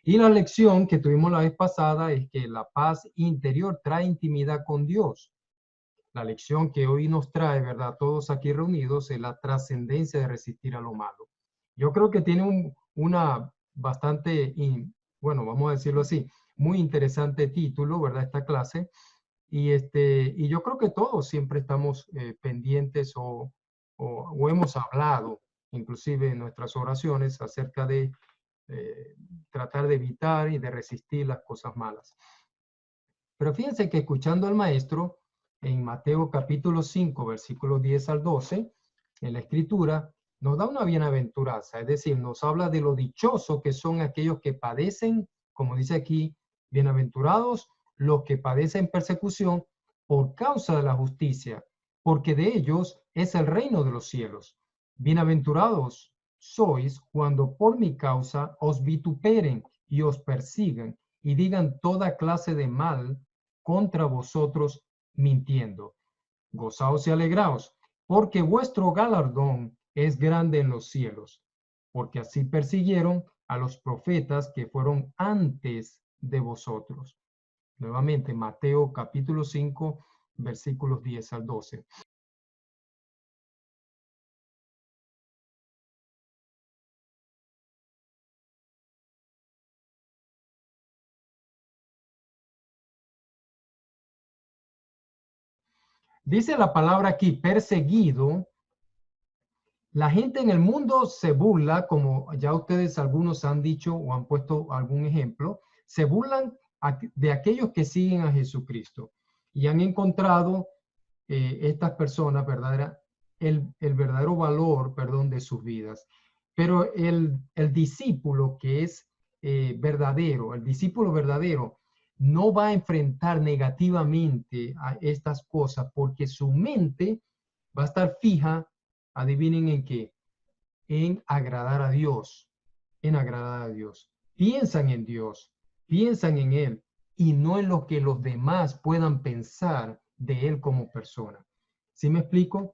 Y la lección que tuvimos la vez pasada es que la paz interior trae intimidad con Dios. La lección que hoy nos trae, ¿verdad? Todos aquí reunidos es la trascendencia de resistir a lo malo. Yo creo que tiene una bastante, bueno, vamos a decirlo así, muy interesante título, ¿verdad? Esta clase. Y yo creo que todos siempre estamos pendientes o hemos hablado, inclusive en nuestras oraciones, acerca de eh, tratar de evitar y de resistir las cosas malas. Pero fíjense que escuchando al maestro en Mateo capítulo 5, versículos 10 al 12, en la escritura, nos da una bienaventuranza, es decir, nos habla de lo dichoso que son aquellos que padecen, como dice aquí, bienaventurados los que padecen persecución por causa de la justicia, porque de ellos es el reino de los cielos. Bienaventurados sois cuando por mi causa os vituperen y os persigan y digan toda clase de mal contra vosotros mintiendo. Gozaos y alegraos, porque vuestro galardón es grande en los cielos, porque así persiguieron a los profetas que fueron antes de vosotros. Nuevamente, Mateo capítulo 5, versículos 10 al 12. Dice la palabra aquí, perseguido. La gente en el mundo se burla, como ya ustedes algunos han dicho o han puesto algún ejemplo, se burlan de aquellos que siguen a Jesucristo y han encontrado estas personas el verdadero valor, perdón, de sus vidas. Pero el discípulo que es verdadero, el discípulo verdadero, no va a enfrentar negativamente a estas cosas porque su mente va a estar fija. Adivinen en qué, en agradar a Dios, en agradar a Dios. Piensan en Dios, piensan en Él y no en lo que los demás puedan pensar de Él como persona. ¿Sí me explico?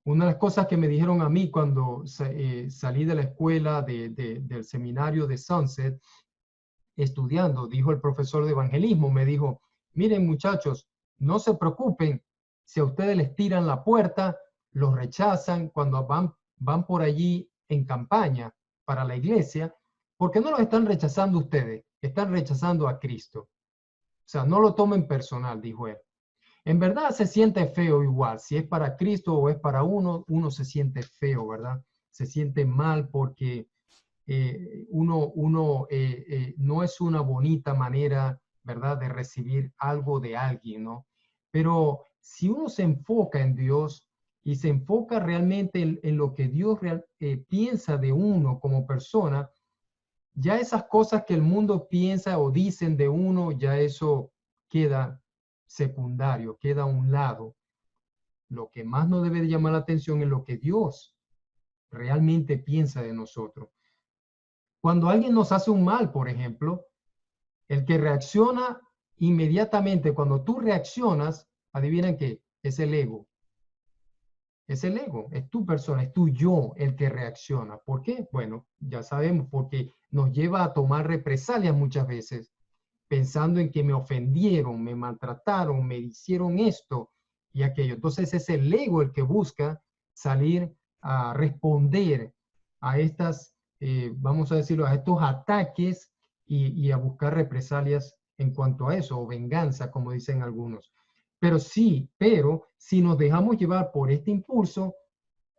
Una de las cosas que me dijeron a mí cuando salí de la escuela del seminario de Sunset, estudiando, dijo el profesor de evangelismo, me dijo, miren muchachos, no se preocupen si a ustedes les tiran la puerta, los rechazan cuando van por allí en campaña para la iglesia, porque no los están rechazando ustedes, están rechazando a Cristo. O sea, no lo tomen personal, dijo él. En verdad se siente feo igual, si es para Cristo o es para uno, uno se siente feo, ¿verdad? Se siente mal porque no es una bonita manera, ¿verdad?, de recibir algo de alguien, ¿no? Pero si uno se enfoca en Dios y se enfoca realmente en lo que Dios piensa de uno como persona, ya esas cosas que el mundo piensa o dicen de uno, ya eso queda secundario, queda a un lado. Lo que más nos debe de llamar la atención es lo que Dios realmente piensa de nosotros. Cuando alguien nos hace un mal, por ejemplo, el que reacciona inmediatamente, cuando tú reaccionas, adivinen qué, es el ego. Es el ego, es tu persona, es tu yo el que reacciona. ¿Por qué? Bueno, ya sabemos, porque nos lleva a tomar represalias muchas veces, pensando en que me ofendieron, me maltrataron, me hicieron esto y aquello. Entonces es el ego el que busca salir a responder a estas, vamos a decirlo, a estos ataques y a buscar represalias en cuanto a eso, o venganza, como dicen algunos. Pero si nos dejamos llevar por este impulso,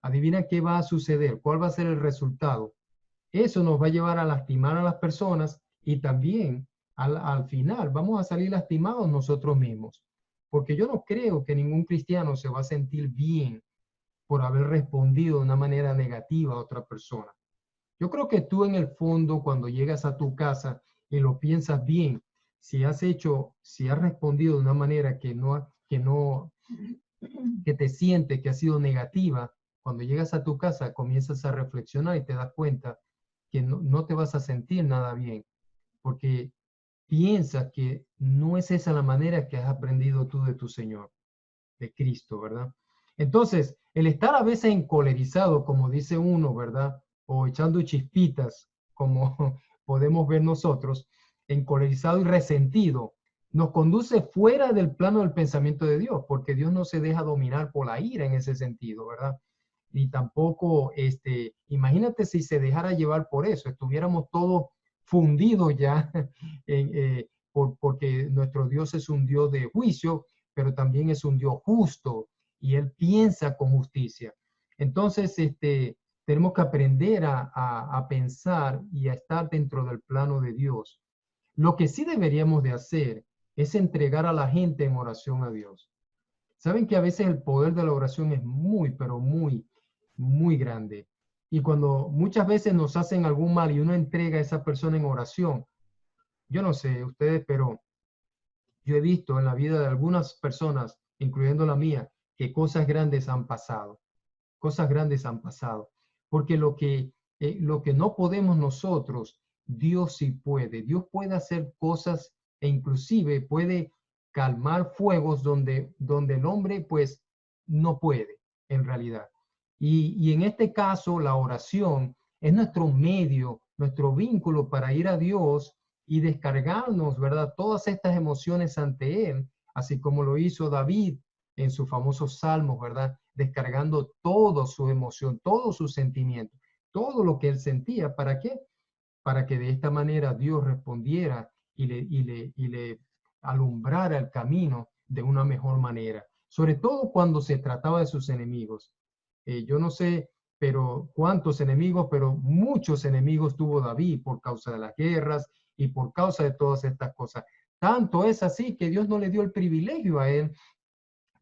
adivina qué va a suceder, cuál va a ser el resultado. Eso nos va a llevar a lastimar a las personas y también al final vamos a salir lastimados nosotros mismos. Porque yo no creo que ningún cristiano se va a sentir bien por haber respondido de una manera negativa a otra persona. Yo creo que tú en el fondo, cuando llegas a tu casa y lo piensas bien, si has respondido de una manera que te siente que ha sido negativa, cuando llegas a tu casa comienzas a reflexionar y te das cuenta que no te vas a sentir nada bien, porque piensas que no es esa la manera que has aprendido tú de tu Señor, de Cristo, ¿verdad? Entonces, el estar a veces encolerizado, como dice uno, ¿verdad? O echando chispitas, como, podemos ver nosotros, encolerizado y resentido, nos conduce fuera del plano del pensamiento de Dios, porque Dios no se deja dominar por la ira en ese sentido, ¿verdad? Ni tampoco, imagínate si se dejara llevar por eso, estuviéramos todos fundidos ya, porque nuestro Dios es un Dios de juicio, pero también es un Dios justo y Él piensa con justicia. Entonces, tenemos que aprender a pensar y a estar dentro del plano de Dios. Lo que sí deberíamos de hacer es entregar a la gente en oración a Dios. Saben que a veces el poder de la oración es muy, pero muy, muy grande. Y cuando muchas veces nos hacen algún mal y uno entrega a esa persona en oración, yo no sé ustedes, pero yo he visto en la vida de algunas personas, incluyendo la mía, que cosas grandes han pasado. Cosas grandes han pasado. Porque lo que no podemos nosotros, Dios sí puede. Dios puede hacer cosas e inclusive puede calmar fuegos donde el hombre pues no puede en realidad. Y en este caso la oración es nuestro medio, nuestro vínculo para ir a Dios y descargarnos, ¿verdad? Todas estas emociones ante Él, así como lo hizo David en sus famosos salmos, ¿verdad? Descargando toda su emoción, todo su sentimiento, todo lo que él sentía. ¿Para qué? Para que de esta manera Dios respondiera y le alumbrara el camino de una mejor manera. Sobre todo cuando se trataba de sus enemigos. Yo no sé, pero cuántos enemigos, pero muchos enemigos tuvo David por causa de las guerras y por causa de todas estas cosas. Tanto es así que Dios no le dio el privilegio a él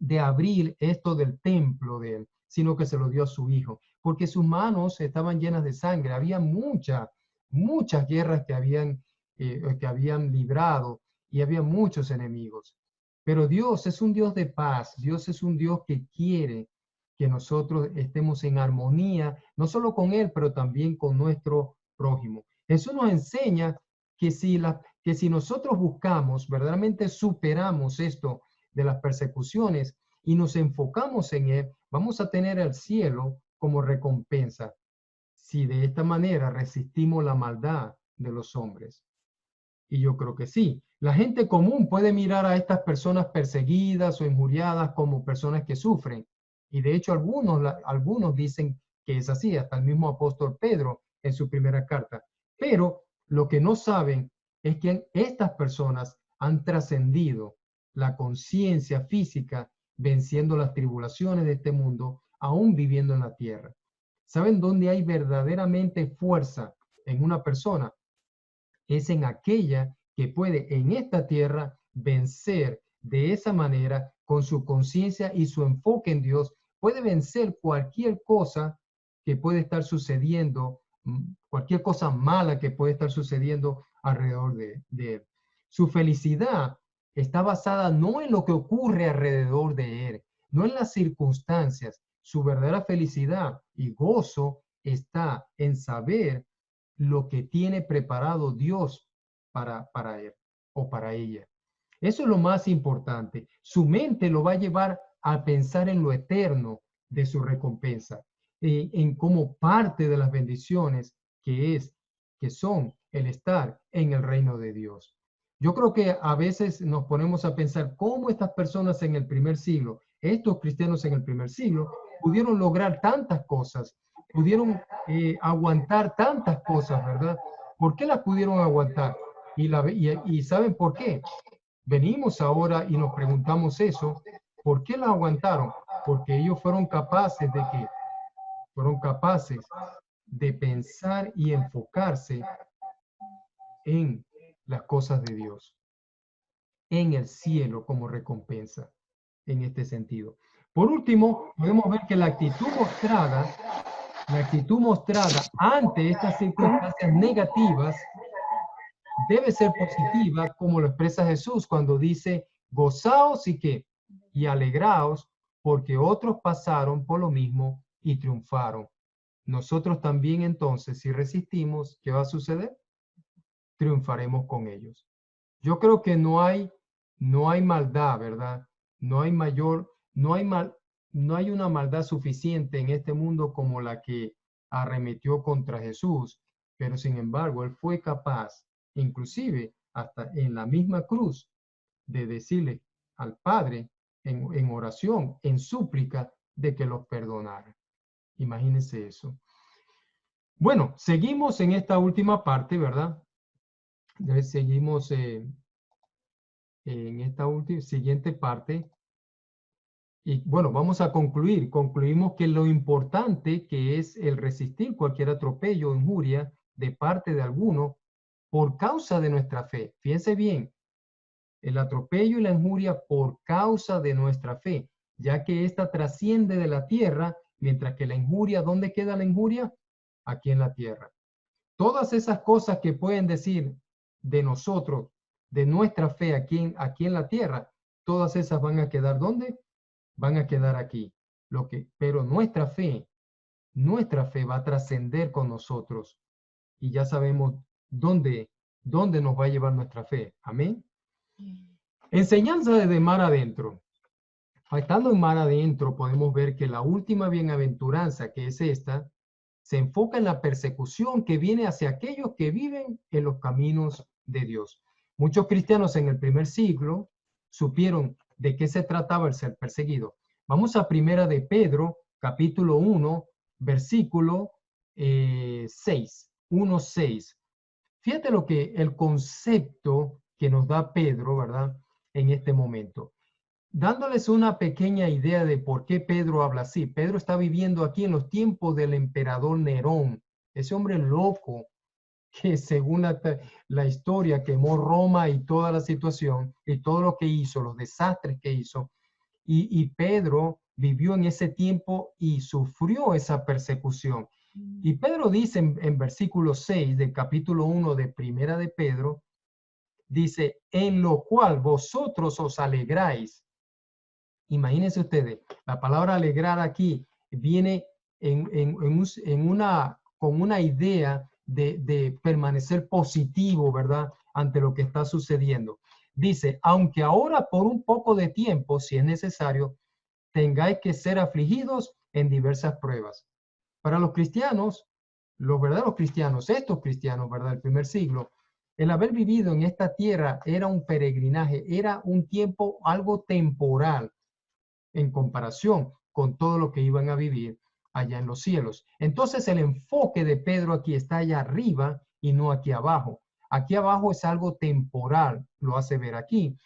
de abrir esto del templo de él, sino que se lo dio a su hijo, porque sus manos estaban llenas de sangre. Había muchas guerras que habían librado y había muchos enemigos. Pero Dios es un Dios de paz, Dios es un Dios que quiere que nosotros estemos en armonía, no solo con Él, pero también con nuestro prójimo. Jesús nos enseña que si nosotros buscamos, verdaderamente superamos esto de las persecuciones y nos enfocamos en Él, vamos a tener el cielo como recompensa, si de esta manera resistimos la maldad de los hombres. Y yo creo que sí. La gente común puede mirar a estas personas perseguidas o injuriadas como personas que sufren. Y de hecho algunos dicen que es así, hasta el mismo apóstol Pedro en su primera carta. Pero lo que no saben es que estas personas han trascendido la conciencia física, venciendo las tribulaciones de este mundo, aún viviendo en la tierra. ¿Saben dónde hay verdaderamente fuerza en una persona? Es en aquella que puede en esta tierra vencer de esa manera con su conciencia y su enfoque en Dios, puede vencer cualquier cosa que puede estar sucediendo, cualquier cosa mala que puede estar sucediendo alrededor de él. Su felicidad está basada no en lo que ocurre alrededor de él, no en las circunstancias. Su verdadera felicidad y gozo está en saber lo que tiene preparado Dios para él o para ella. Eso es lo más importante. Su mente lo va a llevar a pensar en lo eterno de su recompensa, en como parte de las bendiciones que son el estar en el reino de Dios. Yo creo que a veces nos ponemos a pensar cómo estas personas en el primer siglo, estos cristianos en el primer siglo, pudieron lograr tantas cosas, pudieron aguantar tantas cosas, ¿verdad? ¿Por qué las pudieron aguantar? Y ¿saben por qué? Venimos ahora y nos preguntamos eso, ¿por qué las aguantaron? Porque ellos fueron capaces de que fueron capaces de pensar y enfocarse en las cosas de Dios, en el cielo como recompensa, en este sentido. Por último, podemos ver que la actitud mostrada ante estas circunstancias negativas debe ser positiva, como lo expresa Jesús cuando dice, gozaos y qué, y alegraos, porque otros pasaron por lo mismo y triunfaron. Nosotros también entonces, si resistimos, ¿qué va a suceder? Triunfaremos con ellos. Yo creo que no hay maldad, ¿verdad? No hay no hay una maldad suficiente en este mundo como la que arremetió contra Jesús, pero sin embargo, él fue capaz, inclusive hasta en la misma cruz, de decirle al Padre en oración, en súplica, de que los perdonara. Imagínense eso. Bueno, seguimos en esta última parte, ¿verdad? Seguimos en esta siguiente parte. Y bueno, vamos a concluir. Concluimos que lo importante que es el resistir cualquier atropello o injuria de parte de alguno por causa de nuestra fe. Fíjense bien, el atropello y la injuria por causa de nuestra fe, ya que ésta trasciende de la tierra, mientras que la injuria, ¿dónde queda la injuria? Aquí en la tierra. Todas esas cosas que pueden decir de nosotros, de nuestra fe aquí en la tierra, todas esas van a quedar ¿dónde? Van a quedar aquí. Pero nuestra fe va a trascender con nosotros y ya sabemos dónde nos va a llevar nuestra fe. Amén. Enseñanza de mar adentro. Estando en mar adentro, podemos ver que la última bienaventuranza, que es esta, se enfoca en la persecución que viene hacia aquellos que viven en los caminos de Dios. Muchos cristianos en el primer siglo supieron de qué se trataba el ser perseguido. Vamos a Primera de Pedro, capítulo 1, versículo 6, 1:6. Fíjate lo que el concepto que nos da Pedro, ¿verdad? En este momento. Dándoles una pequeña idea de por qué Pedro habla así. Pedro está viviendo aquí en los tiempos del emperador Nerón, ese hombre loco que según la historia quemó Roma y toda la situación y todo lo que hizo, los desastres que hizo. Y Pedro vivió en ese tiempo y sufrió esa persecución. Y Pedro dice en versículo 6 del capítulo 1 de Primera de Pedro, dice, en lo cual vosotros os alegráis. Imagínense ustedes, la palabra alegrar aquí viene con una idea de permanecer positivo, ¿verdad? Ante lo que está sucediendo. Dice, aunque ahora por un poco de tiempo, si es necesario, tengáis que ser afligidos en diversas pruebas. Para los cristianos, los verdaderos cristianos, estos cristianos, ¿verdad? El primer siglo, el haber vivido en esta tierra era un peregrinaje, era un tiempo algo temporal en comparación con todo lo que iban a vivir allá en los cielos. Entonces el enfoque de Pedro aquí está allá arriba y no aquí abajo. Aquí abajo es algo temporal, lo hace ver aquí,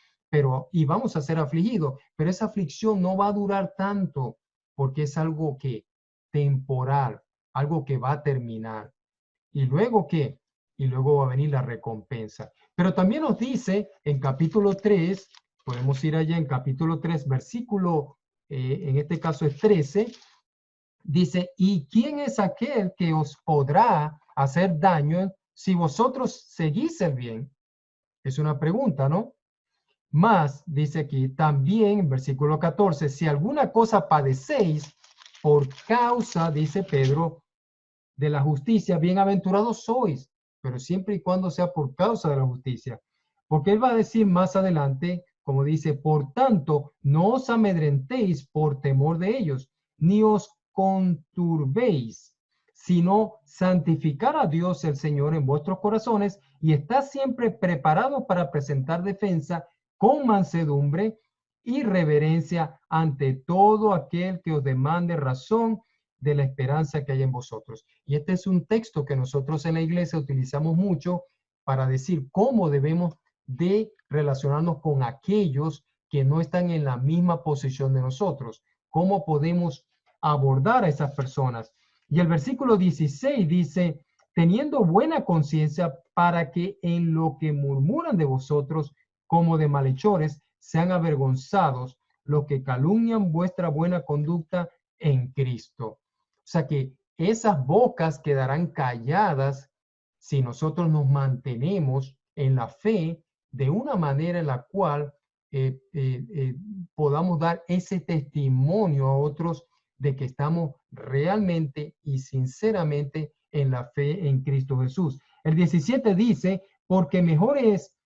y vamos a ser afligidos, pero esa aflicción no va a durar tanto porque es algo que temporal, algo que va a terminar. ¿Y luego qué? Y luego va a venir la recompensa. Pero también nos dice en capítulo 3, podemos ir allá en capítulo 3, versículo, en este caso es 13, dice, ¿y quién es aquel que os podrá hacer daño si vosotros seguís el bien? Es una pregunta, ¿no? Más, dice aquí, también en versículo 14, si alguna cosa padecéis por causa, dice Pedro, de la justicia, bienaventurados sois, pero siempre y cuando sea por causa de la justicia. Porque él va a decir más adelante, como dice, por tanto, no os amedrentéis por temor de ellos, ni os conturbéis, sino santificar a Dios el Señor en vuestros corazones y estar siempre preparados para presentar defensa con mansedumbre y reverencia ante todo aquel que os demande razón de la esperanza que hay en vosotros. Y este es un texto que nosotros en la iglesia utilizamos mucho para decir cómo debemos de relacionarnos con aquellos que no están en la misma posición de nosotros. Cómo podemos abordar a esas personas. Y el versículo 16 dice, teniendo buena conciencia para que en lo que murmuran de vosotros como de malhechores sean avergonzados los que calumnian vuestra buena conducta en Cristo. O sea que esas bocas quedarán calladas si nosotros nos mantenemos en la fe de una manera en la cual podamos dar ese testimonio a otros de que estamos realmente y sinceramente en la fe en Cristo Jesús. El 17 dice, porque mejor es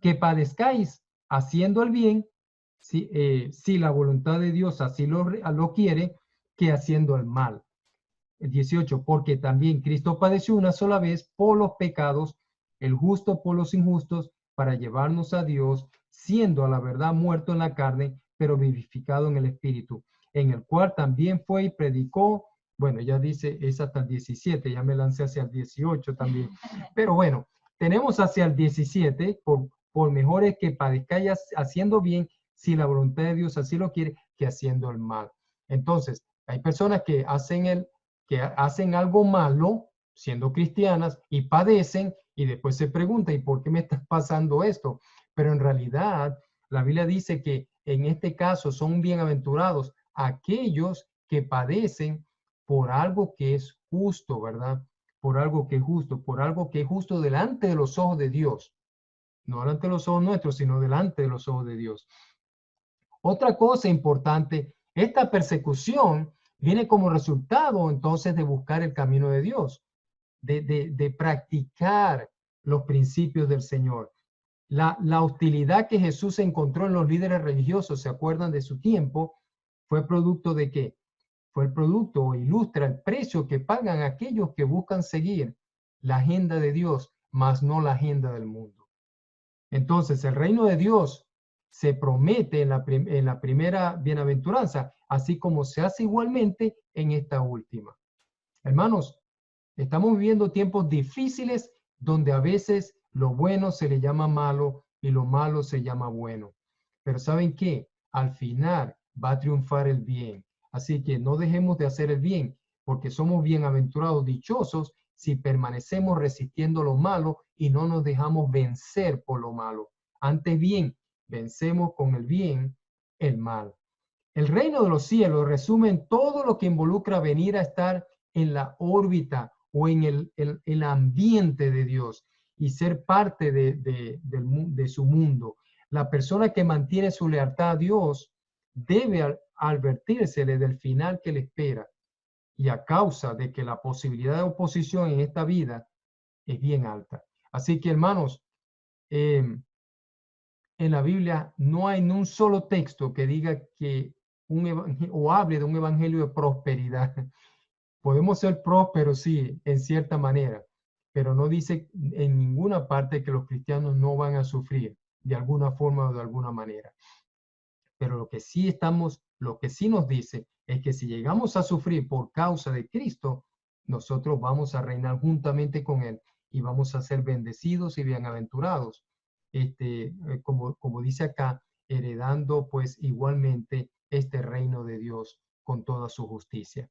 que padezcáis haciendo el bien, si la voluntad de Dios así lo quiere, que haciendo el mal. el 18, porque también Cristo padeció una sola vez por los pecados, el justo por los injustos, para llevarnos a Dios, siendo a la verdad muerto en la carne, pero vivificado en el Espíritu, en el cual también fue y predicó. Bueno, ya dice, es hasta el 17, ya me lancé hacia el 18 también. Pero bueno, tenemos hacia el 17, por mejor es que padezcáis haciendo bien, si la voluntad de Dios así lo quiere, que haciendo el mal. Entonces, hay personas que hacen algo malo, siendo cristianas, y padecen, y después se preguntan, ¿y por qué me está pasando esto? Pero en realidad, la Biblia dice que en este caso son bienaventurados aquellos que padecen por algo que es justo, ¿verdad? Por algo que es justo, por algo que es justo delante de los ojos de Dios. No delante de los ojos nuestros, sino delante de los ojos de Dios. Otra cosa importante, esta persecución viene como resultado entonces de buscar el camino de Dios, de practicar los principios del Señor. La hostilidad que Jesús encontró en los líderes religiosos, ¿se acuerdan de su tiempo? ¿Fue producto de qué? Fue el producto o ilustra el precio que pagan aquellos que buscan seguir la agenda de Dios, mas no la agenda del mundo. Entonces, el reino de Dios se promete en la primera bienaventuranza, así como se hace igualmente en esta última. Hermanos, estamos viviendo tiempos difíciles donde a veces lo bueno se le llama malo y lo malo se llama bueno. Pero ¿saben qué? Al final va a triunfar el bien. Así que no dejemos de hacer el bien, porque somos bienaventurados, dichosos, si permanecemos resistiendo lo malo y no nos dejamos vencer por lo malo. Antes bien, vencemos con el bien el mal. El reino de los cielos resume en todo lo que involucra venir a estar en la órbita o en el ambiente de Dios y ser parte de su mundo. La persona que mantiene su lealtad a Dios debe advertírsele del final que le espera, y a causa de que la posibilidad de oposición en esta vida es bien alta. Así que, hermanos, en la Biblia no hay ni un solo texto que diga que o hable de un evangelio de prosperidad. Podemos ser prósperos, sí, en cierta manera, pero no dice en ninguna parte que los cristianos no van a sufrir de alguna forma o de alguna manera. Pero lo que sí nos dice es que si llegamos a sufrir por causa de Cristo, nosotros vamos a reinar juntamente con Él y vamos a ser bendecidos y bienaventurados. Como dice acá, heredando pues igualmente este reino de Dios con toda su justicia.